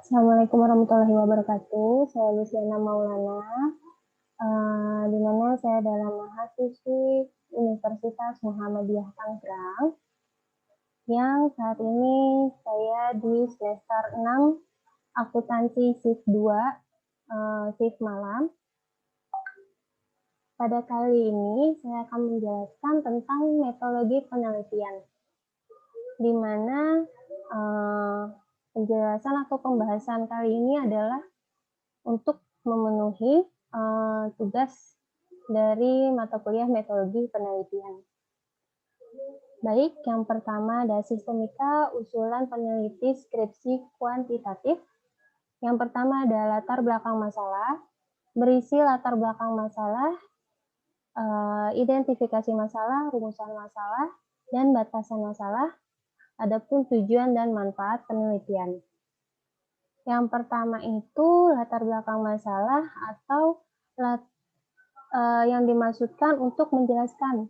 Assalamualaikum warahmatullahi wabarakatuh. Saya Luciana Maulana, di mana saya adalah mahasiswi Universitas Muhammadiyah Tangerang, yang saat ini saya di semester 6 akuntansi shift 2, shift malam. Pada kali ini saya akan menjelaskan tentang metodologi penelitian, di mana penjelasan atau pembahasan kali ini adalah untuk memenuhi tugas dari mata kuliah metodologi penelitian. Baik, yang pertama ada sistemika usulan peneliti skripsi kuantitatif. Yang pertama ada latar belakang masalah, berisi latar belakang masalah, identifikasi masalah, rumusan masalah, dan batasan masalah, adapun tujuan dan manfaat penelitian. Yang pertama itu latar belakang masalah atau yang dimaksudkan untuk menjelaskan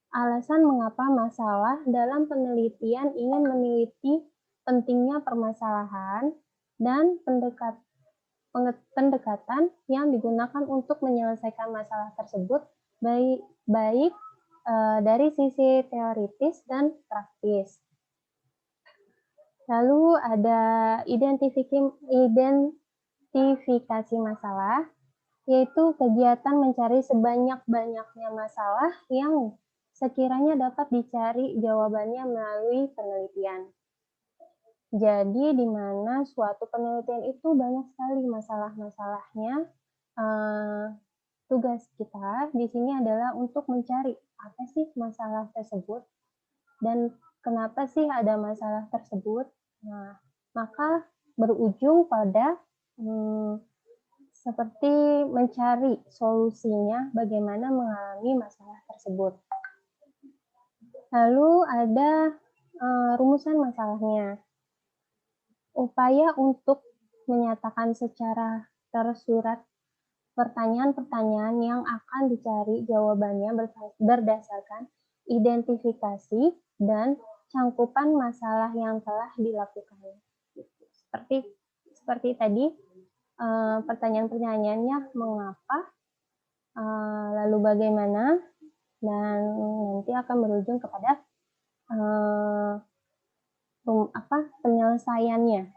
alasan mengapa masalah dalam penelitian ingin meneliti pentingnya permasalahan dan pendekatan yang digunakan untuk menyelesaikan masalah tersebut baik dari sisi teoritis dan praktis. Lalu ada identifikasi masalah, yaitu kegiatan mencari sebanyak-banyaknya masalah yang sekiranya dapat dicari jawabannya melalui penelitian. Jadi di mana suatu penelitian itu banyak sekali masalah-masalahnya. Tugas kita di sini adalah untuk mencari apa sih masalah tersebut dan kenapa sih ada masalah tersebut. Nah, maka berujung pada seperti mencari solusinya bagaimana mengalami masalah tersebut. Lalu ada rumusan masalahnya. Upaya untuk menyatakan secara tersurat pertanyaan-pertanyaan yang akan dicari jawabannya berdasarkan identifikasi dan cangkupan masalah yang telah dilakukan. Seperti tadi, pertanyaan-pertanyaannya mengapa, lalu bagaimana, dan nanti akan berujung kepada penyelesaiannya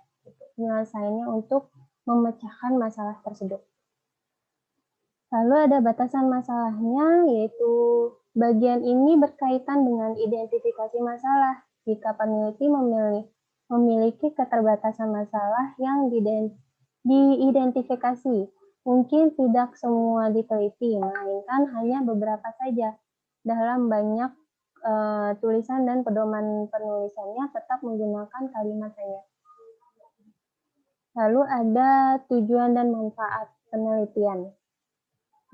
untuk memecahkan masalah tersebut. Lalu ada batasan masalahnya, yaitu bagian ini berkaitan dengan identifikasi masalah. Jika peneliti memiliki keterbatasan masalah yang diidentifikasi, mungkin tidak semua diteliti, melainkan hanya beberapa saja. Dalam banyak tulisan dan pedoman penulisannya tetap menggunakan kalimat hanya. Lalu ada tujuan dan manfaat penelitian.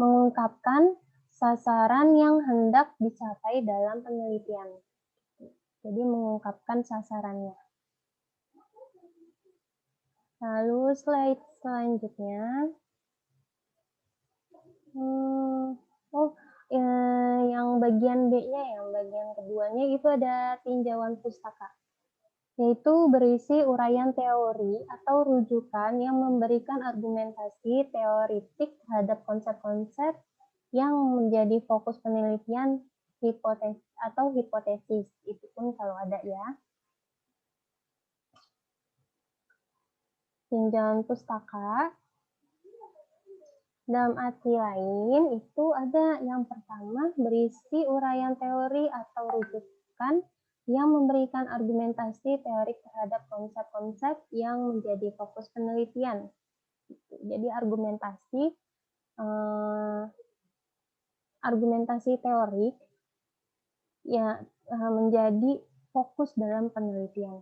Mengungkapkan sasaran yang hendak dicapai dalam penelitian. Jadi mengungkapkan sasarannya. Lalu slide selanjutnya. Yang bagian B-nya, yang bagian keduanya itu ada tinjauan pustaka, yaitu berisi uraian teori atau rujukan yang memberikan argumentasi teoritik terhadap konsep-konsep yang menjadi fokus penelitian hipotesis, itu pun kalau ada ya. Tinjauan pustaka, dalam arti lain itu ada yang pertama berisi uraian teori atau rujukan yang memberikan argumentasi teorik terhadap konsep-konsep yang menjadi fokus penelitian. Jadi argumentasi teorik ya menjadi fokus dalam penelitian.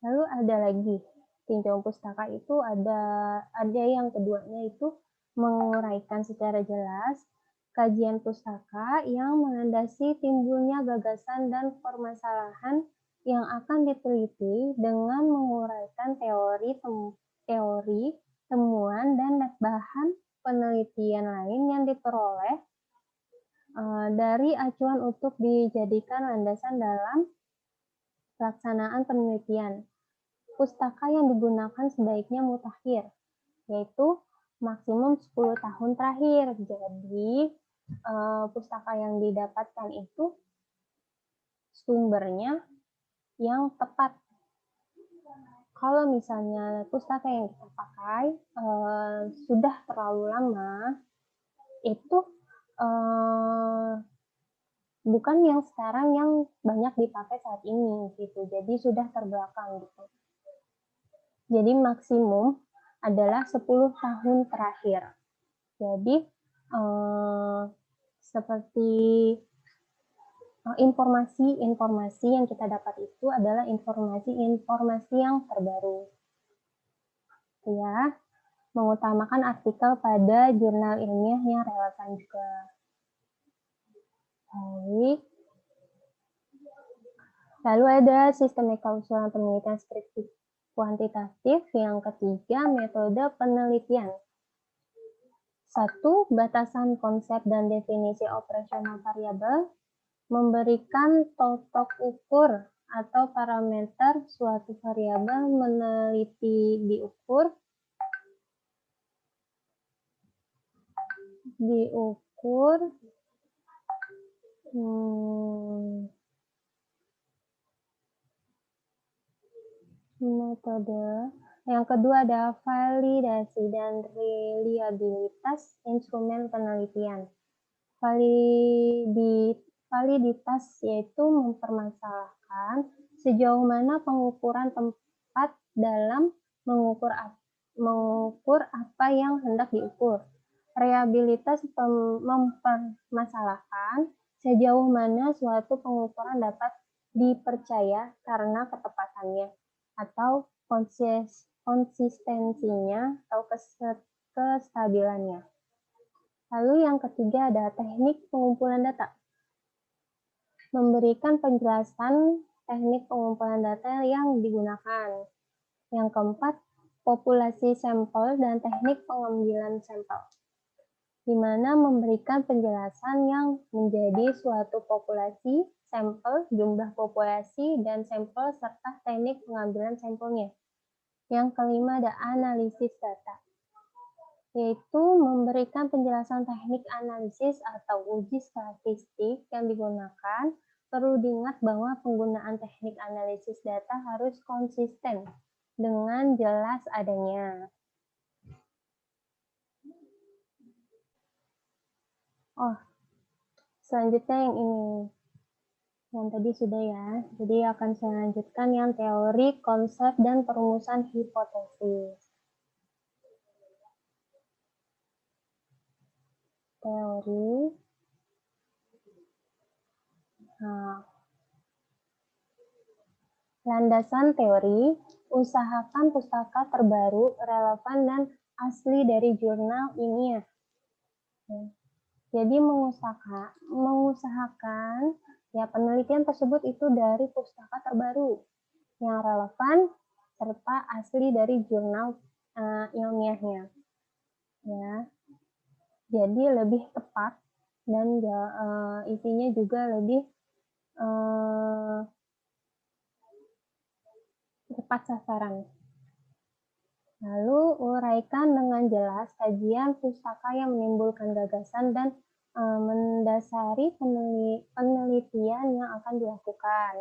Lalu ada lagi tinjauan pustaka itu ada yang keduanya itu menguraikan secara jelas kajian pustaka yang melandasi timbulnya gagasan dan permasalahan yang akan diteliti dengan menguraikan teori, temuan, dan bahan penelitian lain yang diperoleh dari acuan untuk dijadikan landasan dalam pelaksanaan penelitian. pustaka yang digunakan sebaiknya mutakhir, yaitu maksimum 10 tahun terakhir. Jadi, pustaka yang didapatkan itu sumbernya yang tepat. Kalau misalnya pustaka yang kita pakai sudah terlalu lama, itu bukan yang sekarang yang banyak dipakai saat ini gitu. Jadi sudah terbelakang gitu. Jadi maksimum adalah 10 tahun terakhir. Jadi seperti informasi yang kita dapat itu adalah informasi yang terbaru. Ya, mengutamakan artikel pada jurnal ilmiah yang relevan juga. Baik. Lalu ada sistem kausulan penelitian deskriptif kuantitatif. Yang ketiga, metode penelitian. 1. Batasan konsep dan definisi operasional variabel. Memberikan tolok ukur atau parameter suatu variabel meneliti diukur metode. Yang kedua ada validasi dan reliabilitas instrumen penelitian. Validitas yaitu mempermasalahkan sejauh mana pengukuran tempat dalam mengukur apa yang hendak diukur. Reliabilitas mempermasalahkan sejauh mana suatu pengukuran dapat dipercaya karena ketepatannya atau konsistensinya atau kestabilannya. Lalu yang ketiga ada teknik pengumpulan data. Memberikan penjelasan teknik pengumpulan data yang digunakan. Yang keempat, populasi sampel dan teknik pengambilan sampel, di mana memberikan penjelasan yang menjadi suatu populasi, sampel, jumlah populasi, dan sampel, serta teknik pengambilan sampelnya. Yang kelima ada analisis data, yaitu memberikan penjelasan teknik analisis atau uji statistik yang digunakan. Perlu diingat bahwa penggunaan teknik analisis data harus konsisten dengan jelas adanya. Selanjutnya yang ini. Yang tadi sudah ya. Jadi akan saya lanjutkan yang teori, konsep, dan perumusan hipotesis. Teori. Landasan teori, usahakan pustaka terbaru, relevan, dan asli dari jurnal ilmiah. Jadi mengusahakan ya penelitian tersebut itu dari pustaka terbaru yang relevan serta asli dari jurnal ilmiahnya. Ya. Jadi lebih tepat dan isinya juga lebih tepat sasaran. Lalu uraikan dengan jelas kajian pustaka yang menimbulkan gagasan dan mendasari penelitian yang akan dilakukan.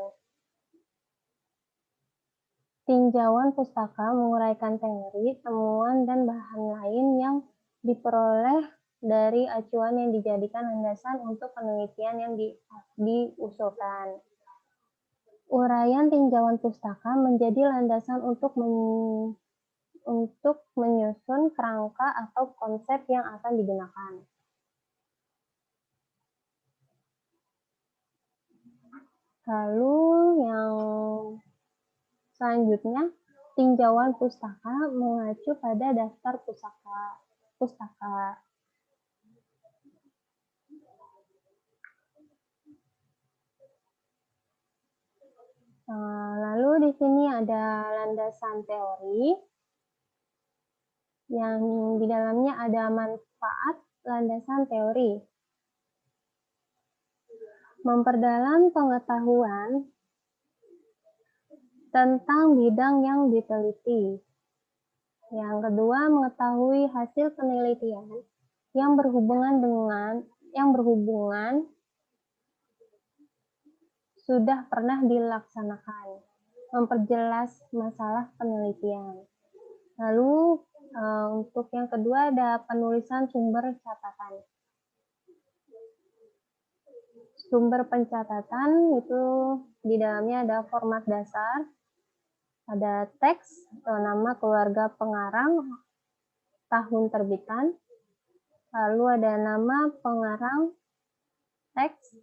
Tinjauan pustaka menguraikan teori, temuan, dan bahan lain yang diperoleh dari acuan yang dijadikan landasan untuk penelitian yang diusulkan. Uraian tinjauan pustaka menjadi landasan untuk menyusun kerangka atau konsep yang akan digunakan. Lalu yang selanjutnya, tinjauan pustaka mengacu pada daftar pustaka. Lalu di sini ada landasan teori, yang di dalamnya ada manfaat landasan teori. Memperdalam pengetahuan tentang bidang yang diteliti. Yang kedua, mengetahui hasil penelitian yang berhubungan sudah pernah dilaksanakan, memperjelas masalah penelitian. Lalu untuk yang kedua ada penulisan sumber catatan. Sumber pencatatan itu di dalamnya ada format dasar, ada teks atau nama keluarga pengarang, tahun terbitan, lalu ada nama pengarang, teks,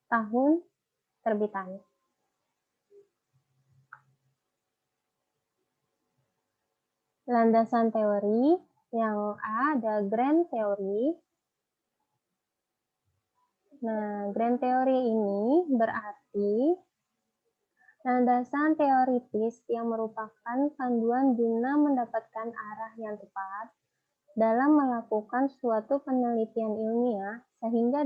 tahun terbitan. Landasan teori, yang A ada grand teori. Nah, grand teori ini berarti landasan teoritis yang merupakan panduan guna mendapatkan arah yang tepat dalam melakukan suatu penelitian ilmiah sehingga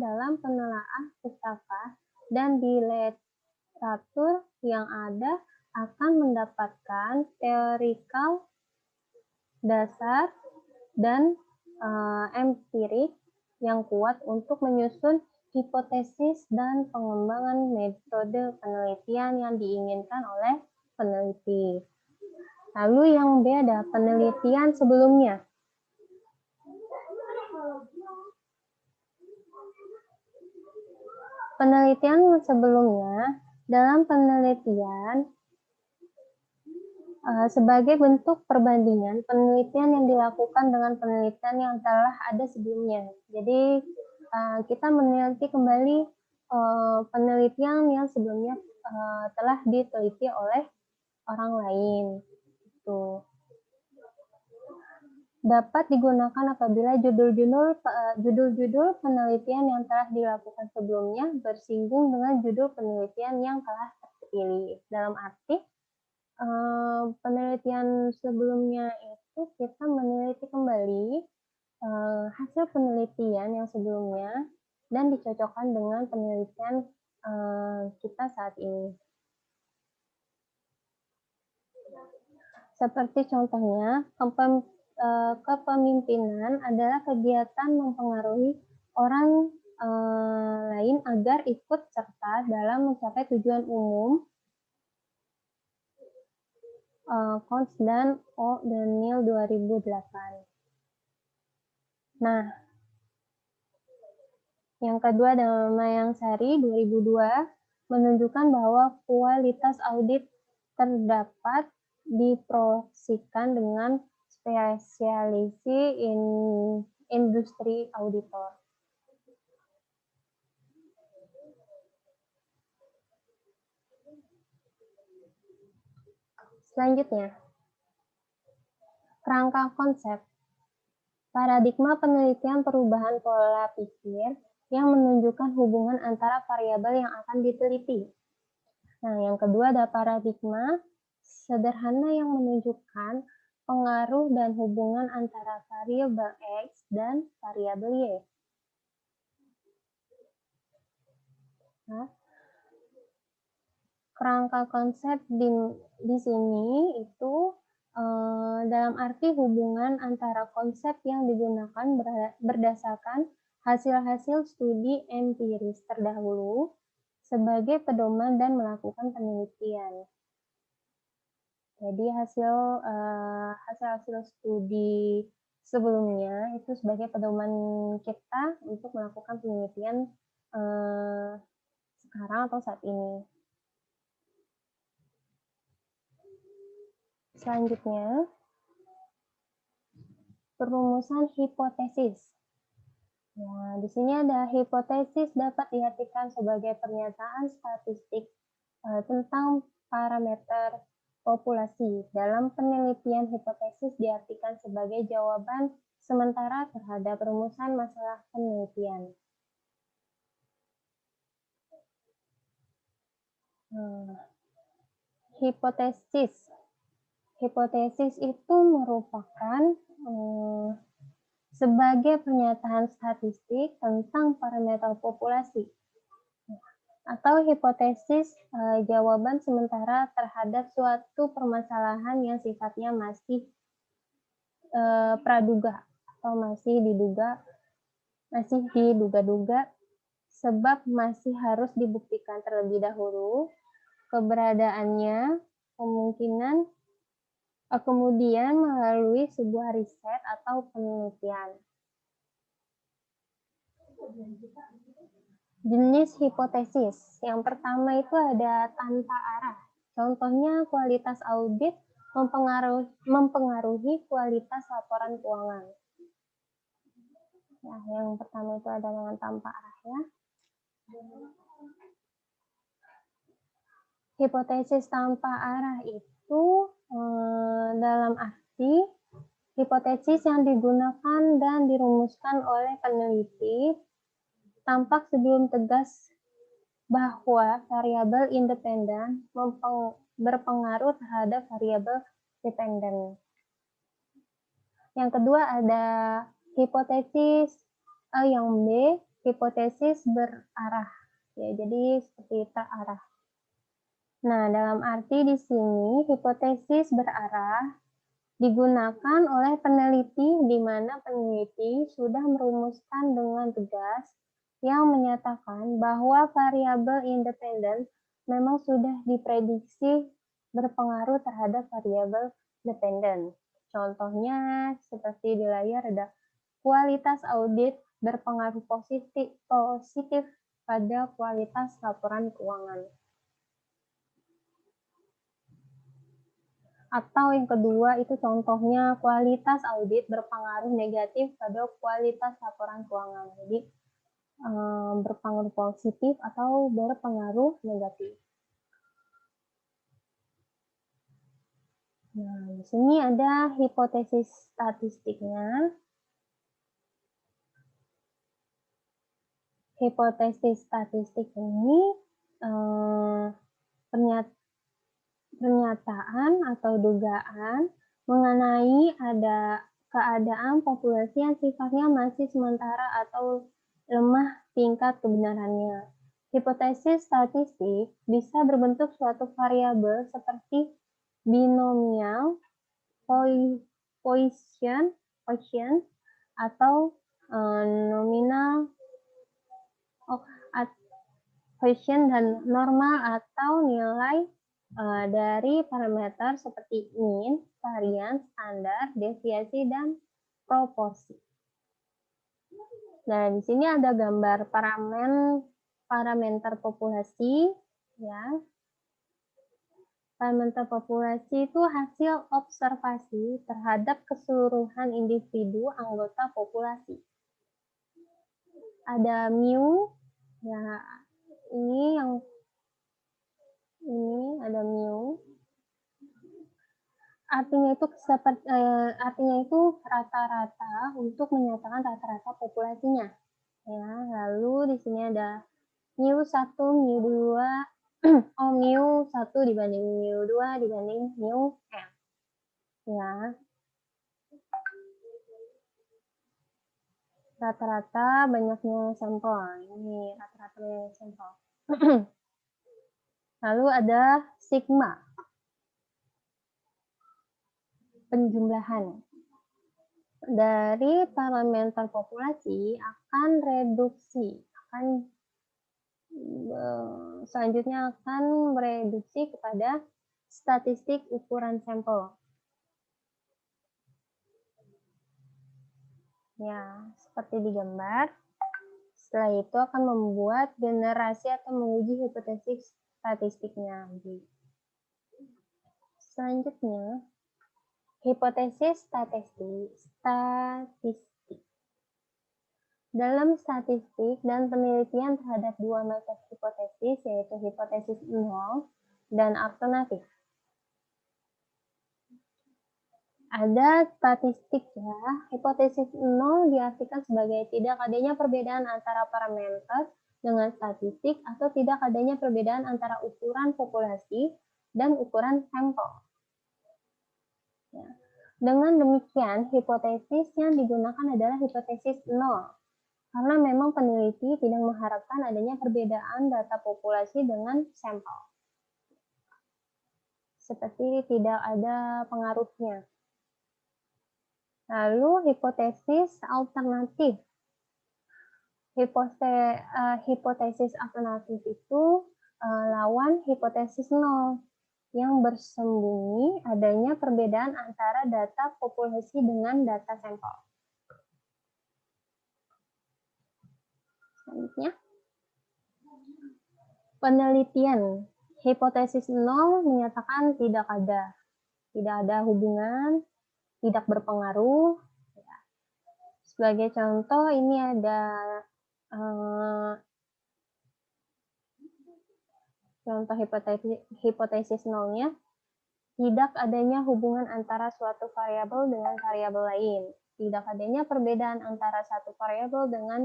dalam penelaah pustaka dan di literatur yang ada akan mendapatkan teorikal dasar dan empirik yang kuat untuk menyusun hipotesis dan pengembangan metode penelitian yang diinginkan oleh peneliti. Lalu yang B ada penelitian sebelumnya. Penelitian sebelumnya, dalam penelitian sebagai bentuk perbandingan penelitian yang dilakukan dengan penelitian yang telah ada sebelumnya. Jadi kita meneliti kembali penelitian yang sebelumnya telah diteliti oleh orang lain. Itu dapat digunakan apabila judul-judul penelitian yang telah dilakukan sebelumnya bersinggung dengan judul penelitian yang telah terpilih. Dalam arti penelitian sebelumnya itu kita meneliti kembali hasil penelitian yang sebelumnya dan dicocokkan dengan penelitian kita saat ini. Seperti contohnya, kepemimpinan adalah kegiatan mempengaruhi orang lain agar ikut serta dalam mencapai tujuan umum. Kons dan O. Daniel 2008. Nah, yang kedua adalah Mayang Sari 2002 menunjukkan bahwa kualitas audit terdapat diproyeksikan dengan spesialisasi industri auditor. Selanjutnya, kerangka konsep. Paradigma penelitian perubahan pola pikir yang menunjukkan hubungan antara variabel yang akan diteliti. Nah, yang kedua ada paradigma sederhana yang menunjukkan pengaruh dan hubungan antara variabel X dan variabel Y. Nah, kerangka konsep di sini itu dalam arti hubungan antara konsep yang digunakan berdasarkan hasil-hasil studi empiris terdahulu sebagai pedoman dan melakukan penelitian. Jadi hasil-hasil studi sebelumnya itu sebagai pedoman kita untuk melakukan penelitian sekarang atau saat ini. Selanjutnya, perumusan hipotesis. Nah, di sini ada hipotesis dapat diartikan sebagai pernyataan statistik tentang parameter populasi. Dalam penelitian, hipotesis diartikan sebagai jawaban sementara terhadap rumusan masalah penelitian. Hipotesis itu merupakan sebagai pernyataan statistik tentang parameter populasi. atau hipotesis jawaban sementara terhadap suatu permasalahan yang sifatnya masih praduga atau masih diduga-duga sebab masih harus dibuktikan terlebih dahulu keberadaannya, kemungkinan kemudian melalui sebuah riset atau penelitian. Jenis hipotesis. Yang pertama itu ada tanpa arah. Contohnya kualitas audit mempengaruhi kualitas laporan keuangan. Ya, yang pertama itu ada dengan tanpa arah ya. Hipotesis tanpa arah itu dalam arti hipotesis yang digunakan dan dirumuskan oleh peneliti tampak sebelum tegas bahwa variabel independen berpengaruh terhadap variabel dependen. Yang kedua ada hipotesis yang B, hipotesis berarah. Ya, jadi seperti terarah. Nah, dalam arti di sini hipotesis berarah digunakan oleh peneliti di mana peneliti sudah merumuskan dengan tegas yang menyatakan bahwa variabel independen memang sudah diprediksi berpengaruh terhadap variabel dependen. Contohnya seperti di layar ada kualitas audit berpengaruh positif pada kualitas laporan keuangan. Atau yang kedua itu contohnya kualitas audit berpengaruh negatif pada kualitas laporan keuangan. Jadi berpengaruh positif atau berpengaruh negatif. Nah, di sini ada hipotesis statistiknya. Hipotesis statistik ini pernyataan atau dugaan mengenai ada keadaan populasi yang sifatnya masih sementara atau lemah tingkat kebenarannya. Hipotesis statistik bisa berbentuk suatu variabel seperti binomial, Poisson, atau nominal, Poisson dan normal atau nilai dari parameter seperti mean, variance, standar, deviasi, dan proporsi. Nah, di sini ada gambar parameter populasi, ya. Parameter populasi itu hasil observasi terhadap keseluruhan individu anggota populasi. Ada mu, ya ini ada mu. Artinya itu rata-rata untuk menyatakan rata-rata populasinya. Ya, lalu di sini ada mu 1, mu 2, mu 1 dibanding mu 2 dibanding mu n. Ya. Rata-rata banyaknya sampel. Ini rata-rata banyaknya sampel. Lalu ada sigma. Penjumlahan. Dari parameter populasi selanjutnya akan mereduksi kepada statistik ukuran sampel. Ya, seperti di gambar. Setelah itu akan membuat generasi atau menguji hipotesis statistiknya. Selanjutnya, hipotesis statistik. Dalam statistik dan penelitian terhadap dua macam hipotesis, yaitu hipotesis nol dan alternatif. Ada statistik ya, hipotesis nol diartikan sebagai tidak adanya perbedaan antara parameter dengan statistik atau tidak adanya perbedaan antara ukuran populasi dan ukuran sampel. Ya. Dengan demikian, hipotesis yang digunakan adalah hipotesis nol. karena memang peneliti tidak mengharapkan adanya perbedaan data populasi dengan sampel. Seperti tidak ada pengaruhnya. Lalu hipotesis alternatif. Hipotesis alternatif itu lawan hipotesis nol yang bersembunyi adanya perbedaan antara data populasi dengan data sampel. Selanjutnya, penelitian. Hipotesis nol menyatakan tidak ada hubungan, tidak berpengaruh. Sebagai contoh, ini ada contoh hipotesis nolnya, tidak adanya hubungan antara suatu variabel dengan variabel lain, tidak adanya perbedaan antara satu variabel dengan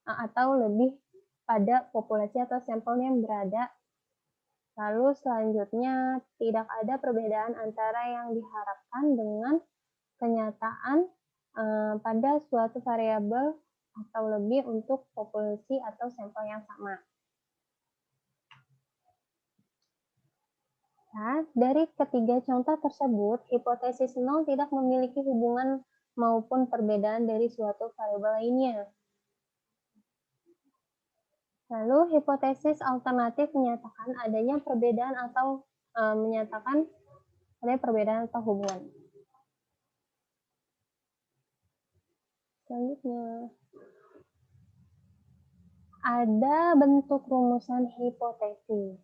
atau lebih pada populasi atau sampelnya yang berada. Lalu selanjutnya, tidak ada perbedaan antara yang diharapkan dengan kenyataan pada suatu variabel atau lebih untuk populasi atau sampel yang sama. Nah, dari ketiga contoh tersebut, hipotesis nol tidak memiliki hubungan maupun perbedaan dari suatu variabel lainnya. Lalu, hipotesis alternatif menyatakan adanya perbedaan atau menyatakan adanya perbedaan atau hubungan. Selanjutnya, ada bentuk rumusan hipotesis.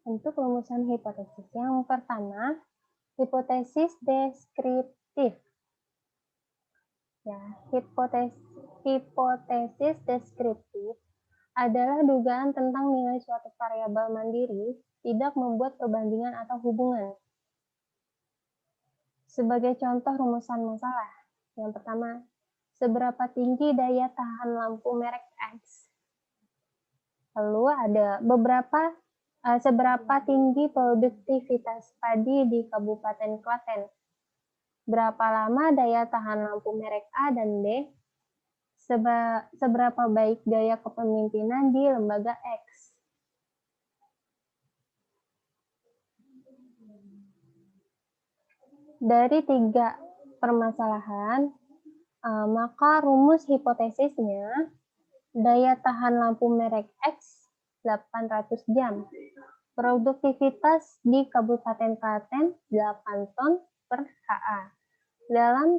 Bentuk rumusan hipotesis. Yang pertama, hipotesis deskriptif. Ya, hipotesis deskriptif adalah dugaan tentang nilai suatu variabel mandiri tidak membuat perbandingan atau hubungan. Sebagai contoh rumusan masalah, yang pertama, seberapa tinggi daya tahan lampu merek X? Lalu ada seberapa tinggi produktivitas padi di Kabupaten Klaten? Berapa lama daya tahan lampu merek A dan B? Seberapa baik gaya kepemimpinan di lembaga X? Dari tiga permasalahan, maka rumus hipotesisnya daya tahan lampu merek X 800 jam. Produktivitas di Kabupaten Klaten 8 ton per HA. Dalam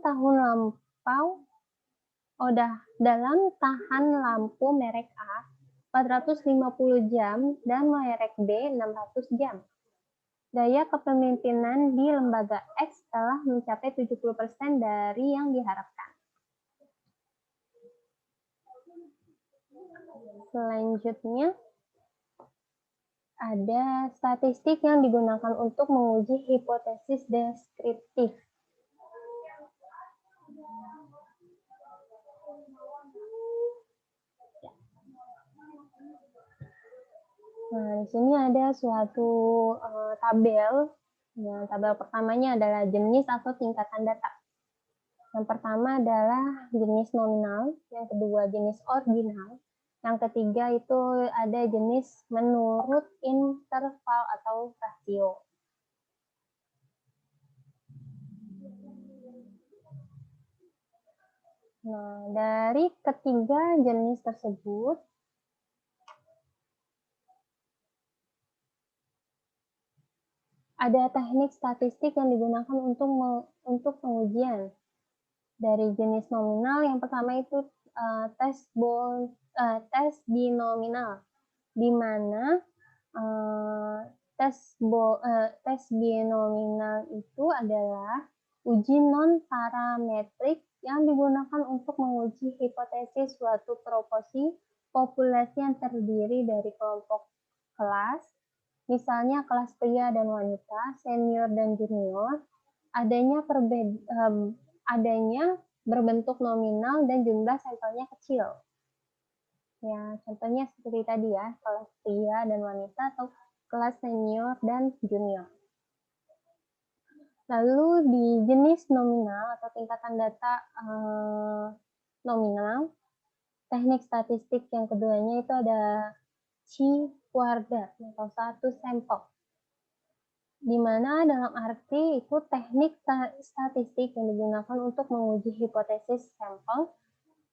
tahan lampu merek A 450 jam dan merek B 600 jam. Daya kepemimpinan di lembaga X telah mencapai 70% dari yang diharapkan. Selanjutnya, ada statistik yang digunakan untuk menguji hipotesis deskriptif. Nah, di sini ada suatu tabel. Nah, tabel pertamanya adalah jenis atau tingkatan data. Yang pertama adalah jenis nominal, yang kedua jenis ordinal, yang ketiga itu ada jenis menurut interval atau rasio. Nah, dari ketiga jenis tersebut, ada teknik statistik yang digunakan untuk pengujian. Dari jenis nominal, yang pertama itu tes binominal, di mana tes binominal itu adalah uji non-parametrik yang digunakan untuk menguji hipotesis suatu proporsi populasi yang terdiri dari kelompok kelas, misalnya kelas pria dan wanita, senior dan junior, adanya berbentuk nominal dan jumlah sampelnya kecil. Ya, contohnya seperti tadi ya, kelas pria dan wanita atau kelas senior dan junior. Lalu di jenis nominal atau tingkatan data nominal. Teknik statistik yang keduanya itu ada Chi-Quadrat atau satu sampel. Di mana dalam arti itu teknik statistik yang digunakan untuk menguji hipotesis sampel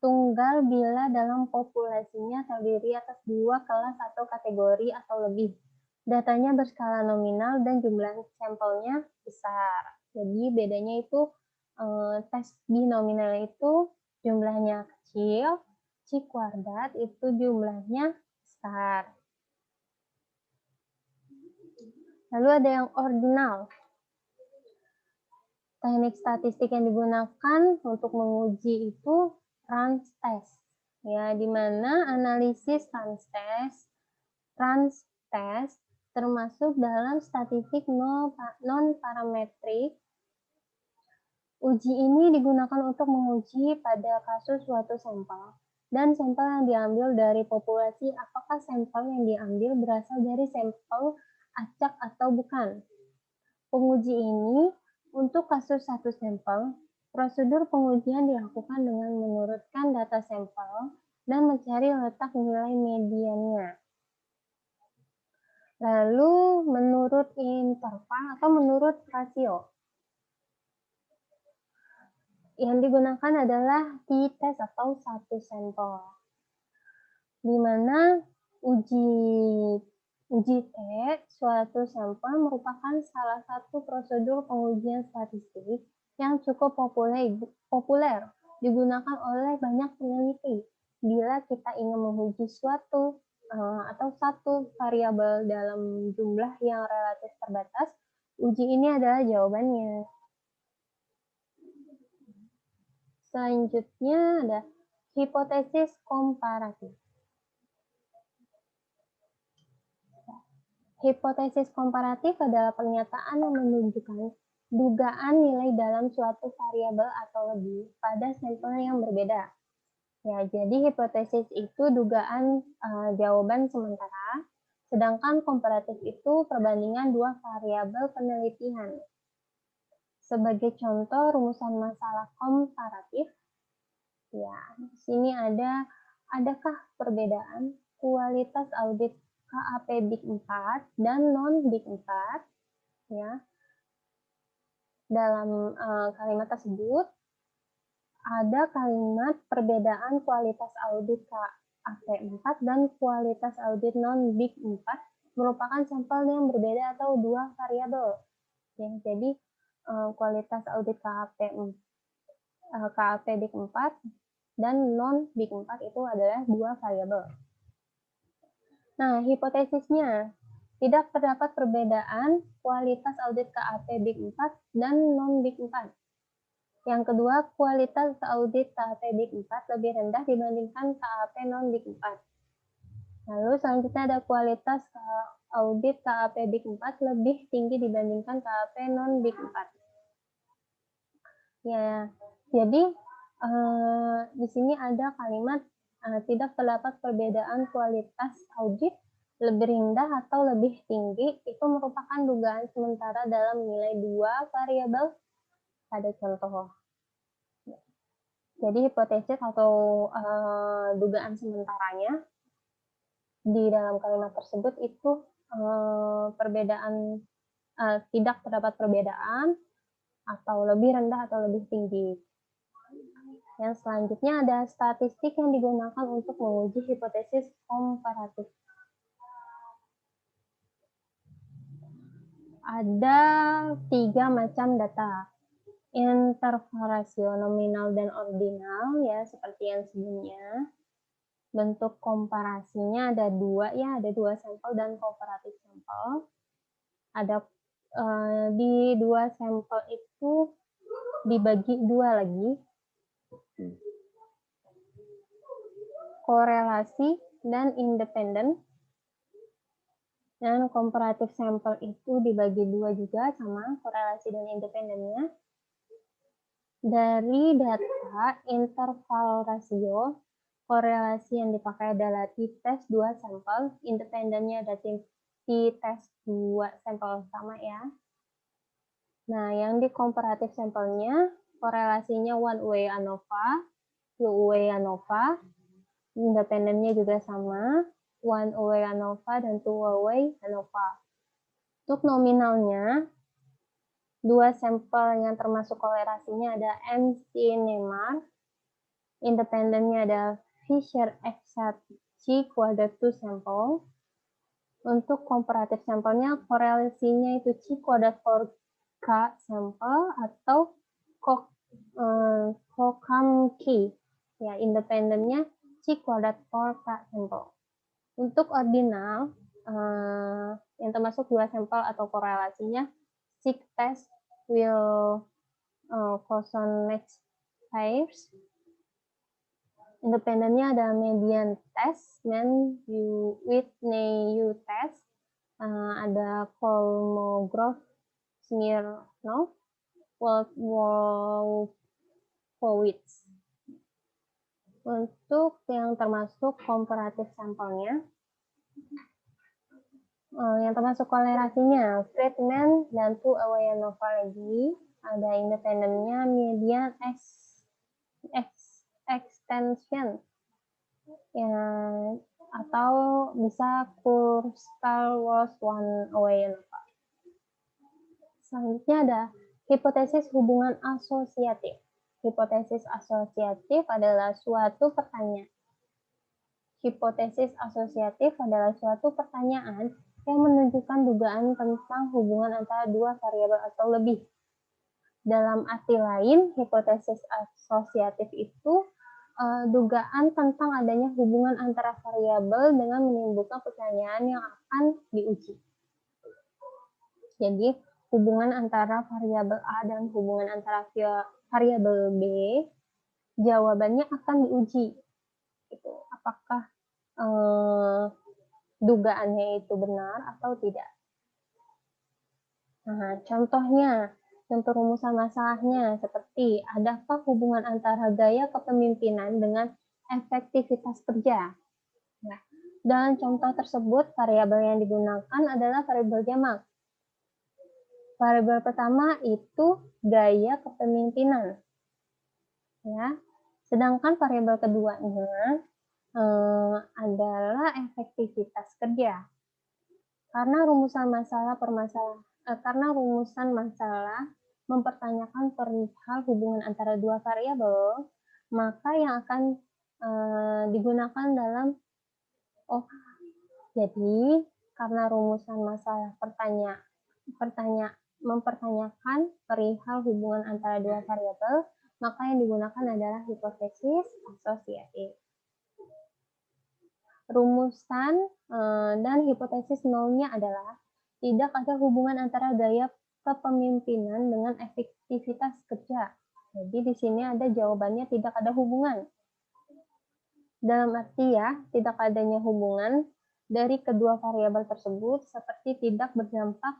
tunggal bila dalam populasinya terdiri atas dua kelas atau kategori atau lebih. Datanya berskala nominal dan jumlah sampelnya besar. Jadi bedanya itu tes binominal itu jumlahnya kecil, Chi-Quadrat itu jumlahnya besar. Lalu ada yang ordinal. Teknik statistik yang digunakan untuk menguji itu Range test. Ya, di mana analisis range test termasuk dalam statistik non-parametrik. Uji ini digunakan untuk menguji pada kasus suatu sampel dan sampel yang diambil dari populasi apakah sampel yang diambil berasal dari sampel acak atau bukan. Penguji ini untuk kasus satu sampel, prosedur pengujian dilakukan dengan menurutkan data sampel dan mencari letak nilai mediannya. Lalu menurut interval atau menurut rasio. Yang digunakan adalah t-test atau satu sampel. Di mana uji T suatu sampel merupakan salah satu prosedur pengujian statistik yang cukup populer digunakan oleh banyak peneliti. Bila kita ingin menguji suatu atau satu variabel dalam jumlah yang relatif terbatas, uji ini adalah jawabannya. Selanjutnya ada hipotesis komparatif. Hipotesis komparatif adalah pernyataan yang menunjukkan dugaan nilai dalam suatu variabel atau lebih pada sampel yang berbeda. Ya, jadi hipotesis itu dugaan jawaban sementara, sedangkan komparatif itu perbandingan dua variabel penelitian. Sebagai contoh rumusan masalah komparatif, ya, di sini adakah perbedaan kualitas audit KAP Big 4 dan non Big 4? Ya. Dalam kalimat tersebut ada kalimat perbedaan kualitas audit KAP 4 dan kualitas audit non Big 4 merupakan sampel yang berbeda atau dua variabel. Ya, jadi kualitas audit KAP Big 4 dan non Big 4 itu adalah dua variabel. Nah, hipotesisnya tidak terdapat perbedaan kualitas audit KAP Big 4 dan non Big 4. Yang kedua, kualitas audit KAP Big 4 lebih rendah dibandingkan KAP non Big 4. Lalu selanjutnya ada kualitas audit KAP Big 4 lebih tinggi dibandingkan KAP non Big 4. Ya, jadi di sini ada kalimat tidak terdapat perbedaan kualitas audit lebih rendah atau lebih tinggi, itu merupakan dugaan sementara dalam nilai dua variabel pada contoh. Jadi hipotesis atau dugaan sementaranya di dalam kalimat tersebut itu perbedaan tidak terdapat perbedaan atau lebih rendah atau lebih tinggi. Yang selanjutnya ada statistik yang digunakan untuk menguji hipotesis komparatif. Ada 3 macam data. Interval rasio nominal dan ordinal ya seperti yang sebelumnya. Bentuk komparasinya ada dua ya, ada dua sampel dan komparatif sampel. Ada di dua sampel itu dibagi dua lagi. Korelasi dan independen. Dan komparatif sampel itu dibagi dua juga sama korelasi dan independennya. Dari data interval rasio, korelasi yang dipakai adalah t-test 2 sampel, independennya ada t-test 2 sampel sama ya. Nah, yang di komparatif sampelnya, korelasinya one way ANOVA, 2-way ANOVA, independennya juga sama, 1-way ANOVA dan 2-way ANOVA. Untuk nominalnya, dua sampel yang termasuk kolerasinya ada MC Neymar, independennya ada Fisher X1 C² sampel. Untuk komparatif sampelnya, korelasinya itu C²4K sampel atau Cocam-K. Ya, independennya C²4K sampel. Untuk ordinal, yang termasuk dua sampel atau korelasinya, seek test will next pairs. Independennya ada median test, Whitney test, ada Kolmogorov, Smirnov, Wolfowitz. Untuk yang termasuk komparatif sampelnya, yang termasuk kolerasinya, Friedman dan 2-way ANOVA lagi, ada independennya median extension, ya, atau bisa Kurzweil-Walsh 1-way ANOVA. Selanjutnya ada hipotesis hubungan asosiatif. Hipotesis asosiatif adalah suatu pertanyaan. Hipotesis asosiatif adalah suatu pertanyaan yang menunjukkan dugaan tentang hubungan antara dua variabel atau lebih. Dalam arti lain, hipotesis asosiatif itu dugaan tentang adanya hubungan antara variabel dengan menimbulkan pertanyaan yang akan diuji. Jadi, hubungan antara variabel A dan hubungan antara variabel B, jawabannya akan diuji. Itu apakah dugaannya itu benar atau tidak. Nah, contohnya, dan perumusan masalahnya seperti adakah hubungan antara gaya kepemimpinan dengan efektivitas kerja? Nah, dalam contoh tersebut, variabel yang digunakan adalah variabel jamak. Variabel pertama itu gaya kepemimpinan. Ya. Sedangkan variabel keduanya adalah efektivitas kerja. Karena rumusan masalah mempertanyakan perihal hubungan antara dua variabel, maka yang akan digunakan dalam jadi karena rumusan masalah mempertanyakan perihal hubungan antara dua variabel, maka yang digunakan adalah hipotesis asosiatif. Rumusan dan hipotesis nolnya adalah tidak ada hubungan antara gaya kepemimpinan dengan efektivitas kerja. Jadi di sini ada jawabannya tidak ada hubungan. Dalam arti ya, tidak adanya hubungan dari kedua variabel tersebut seperti tidak berdampak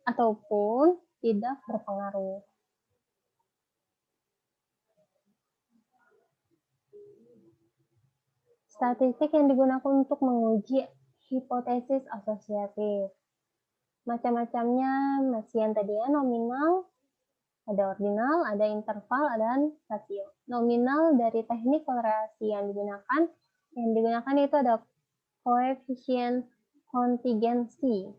ataupun tidak berpengaruh. Statistik yang digunakan untuk menguji hipotesis asosiatif. Macam-macamnya masih yang tadi ya, nominal, ada ordinal, ada interval, dan rasio. Nominal dari teknik kolerasi yang digunakan itu ada koefisien kontingensi,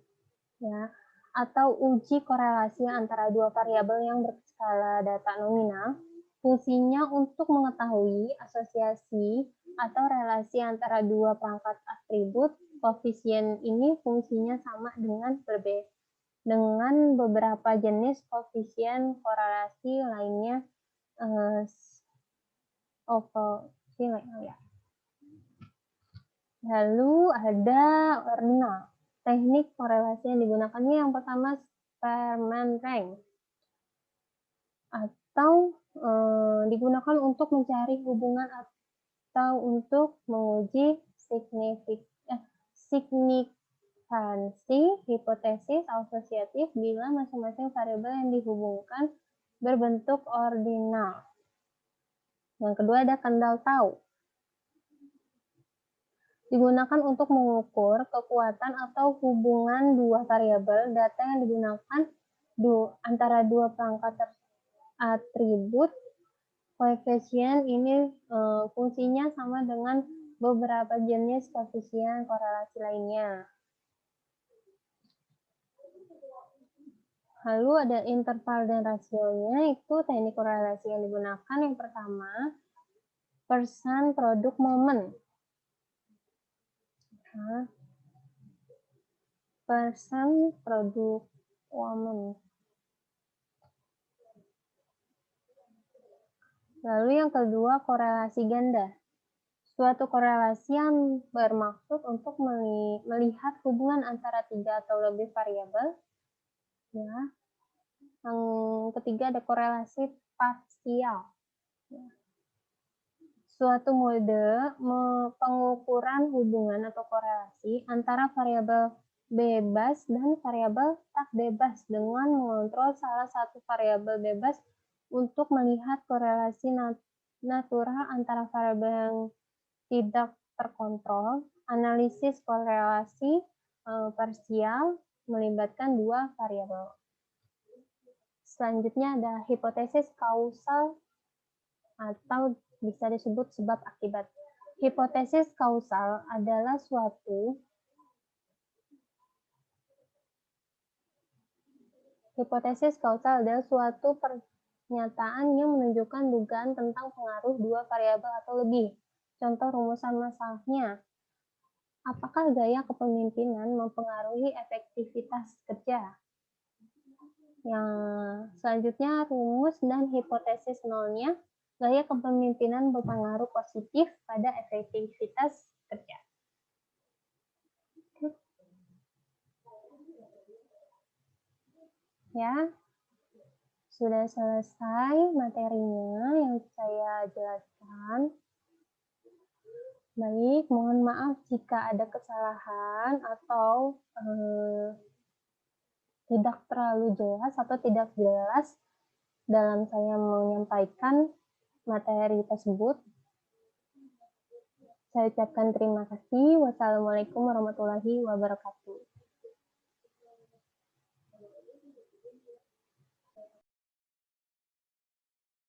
ya, atau uji korelasi antara dua variabel yang berskala data nominal. Fungsinya untuk mengetahui asosiasi atau relasi antara dua perangkat atribut. Koefisien ini fungsinya sama dengan beberapa jenis koefisien korelasi lainnya. Lalu ada ordinal. Teknik korelasi yang digunakannya yang pertama Spearman rank, atau digunakan untuk mencari hubungan atau untuk menguji signifikansi hipotesis asosiatif bila masing-masing variabel yang dihubungkan berbentuk ordinal. Yang kedua ada Kendall-Tau. Digunakan untuk mengukur kekuatan atau hubungan dua variabel data yang digunakan antara dua perangkat atribut. Koefisien ini fungsinya sama dengan beberapa jenis koefisien korelasi lainnya. Lalu ada interval dan rasionya, itu teknik korelasi yang digunakan. Yang pertama, persen produk momen. Nah, persen produk momen. Lalu yang kedua, korelasi ganda. Suatu korelasi yang bermaksud untuk melihat hubungan antara 3 atau lebih variabel. Ya. Yang ketiga ada korelasi parsial. Ya. Suatu mode pengukuran hubungan atau korelasi antara variabel bebas dan variabel tak bebas dengan mengontrol salah satu variabel bebas untuk melihat korelasi natural antara variabel yang tidak terkontrol. Analisis korelasi parsial melibatkan dua variabel. Selanjutnya ada hipotesis kausal atau bisa disebut sebab akibat. Hipotesis kausal adalah suatu pernyataan yang menunjukkan dugaan tentang pengaruh dua variabel atau lebih. Contoh rumusan masalahnya. Apakah gaya kepemimpinan mempengaruhi efektivitas kerja? Yang selanjutnya rumus dan hipotesis nolnya, gaya kepemimpinan berpengaruh positif pada efektivitas kerja. Ya, sudah selesai materinya yang saya jelaskan. Baik, mohon maaf jika ada kesalahan atau tidak terlalu jelas atau tidak jelas dalam saya menyampaikan materi tersebut. Saya ucapkan terima kasih. Wassalamualaikum warahmatullahi wabarakatuh.